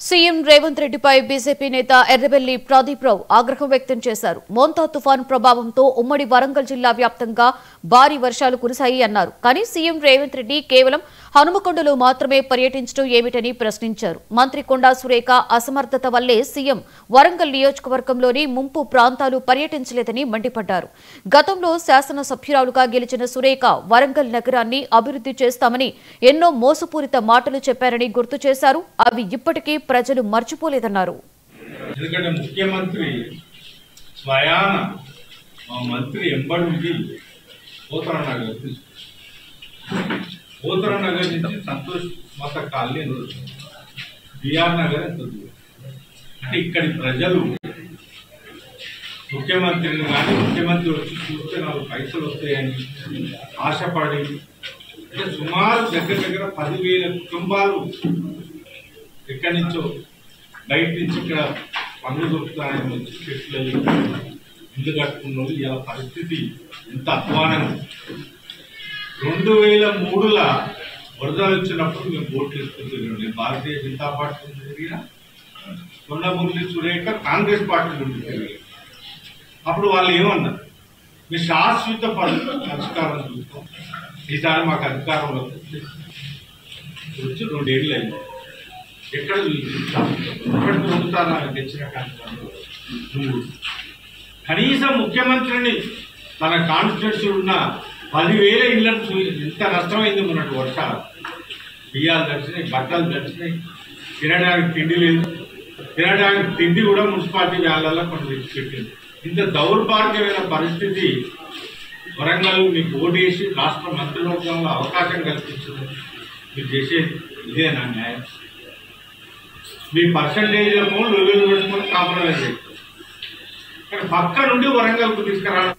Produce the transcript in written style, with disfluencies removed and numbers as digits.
CM Revanth రెడ్డిపై BJP నేత ఎర్రబెల్లి ప్రదీప్ రావు ఆగ్రహం వ్యక్తం చేశారు. మోంతా తుఫాను ప్రభావంతో ఉమ్మడి వరంగల్ జిల్లా వ్యాప్తంగా భారీ వర్షాలు కురిశాయి అన్నారు. కానీ సీఎం రేవంత్ రెడ్డి కేవలం హనుమకొండలో మాత్రమే పర్యటించడం ఏమిటని ప్రశ్నించారు. మంత్రి కొండా సురేఖ అసమర్థత వల్లే సీఎం వరంగల్ నియోజకవర్గంలోని ముంపు ప్రాంతాలు పర్యటించలేదని మండిపడ్డారు. గతంలో శాసనసభ్యురాలుగా గెలిచిన సురేఖ వరంగల్ నగరాన్ని అభివృద్ధి చేస్తామని ఎన్నో మోసపూరిత మాటలు చెప్పారని గుర్తు చేశారు. అవి ఇప్పటికీ ప్రజలు మర్చిపోలేదన్నారు. ఎందుకంటే ముఖ్యమంత్రి స్వయాన మా మంత్రి ఎంబడి పోతరా నగర్ నుంచి సంతోష్ మత కాలనీ బిఆర్ నగర్ అంటే ఇక్కడి ప్రజలు ముఖ్యమంత్రిని కానీ ముఖ్యమంత్రి వచ్చి చూస్తే 4 పైసలు వస్తాయని ఆశపడి అంటే సుమారు దగ్గర 10,000 కుటుంబాలు ఎక్కడి నుంచో బయట నుంచి ఇక్కడ పనులు దొరుకుతాయని వచ్చి చెట్లు ఇల్లు కట్టుకున్న వాళ్ళు ఇలా పరిస్థితి ఎంత అధ్వానం. 2003లో వరదలు వచ్చినప్పుడు మేము ఓట్లు వేసుకుంటున్నాం. నేను భారతీయ జనతా పార్టీ నుంచి తిరిగిన, కొండమురళి సురేఖ కాంగ్రెస్ పార్టీ నుండి తిరిగి. అప్పుడు వాళ్ళు ఏమన్నారు, మీ శాశ్వత పరిష్కారం చూస్తాం, ఈసారి మాకు అధికారంలో వచ్చి 2 ఏళ్ళు అయింది. ఎక్కడ ఎక్కడ దొరుకుతారా తెచ్చిన కార్యక్రమం కనీసం ముఖ్యమంత్రిని తన కాన్స్టిట్యూన్సీ ఉన్న 10,000 ఇళ్లను ఎంత నష్టమైంది ఉన్నట్టు వర్షాలు. బియ్యాలు తడిచినాయి, బట్టలు తడిచినాయి, తినడానికి తిండి లేదు. తినడానికి తిండి కూడా మున్సిపాలిటీ వ్యాన్లలో కొన్ని తెచ్చిపెట్టింది. ఇంత దౌర్భాగ్యమైన పరిస్థితి వరంగల్ మీకు ఓటేసి రాష్ట్ర మంత్రివర్గంలో అవకాశం కల్పించింది. మీరు చేసేది ఇదేనా న్యాయం? మీ పర్సంటేజ్ల ఫోన్ 2000 పెట్టుకొని కాంప్రమైజ్ అవుతుంది. కానీ పక్క నుండి వరంగల్కు తీసుకురావడం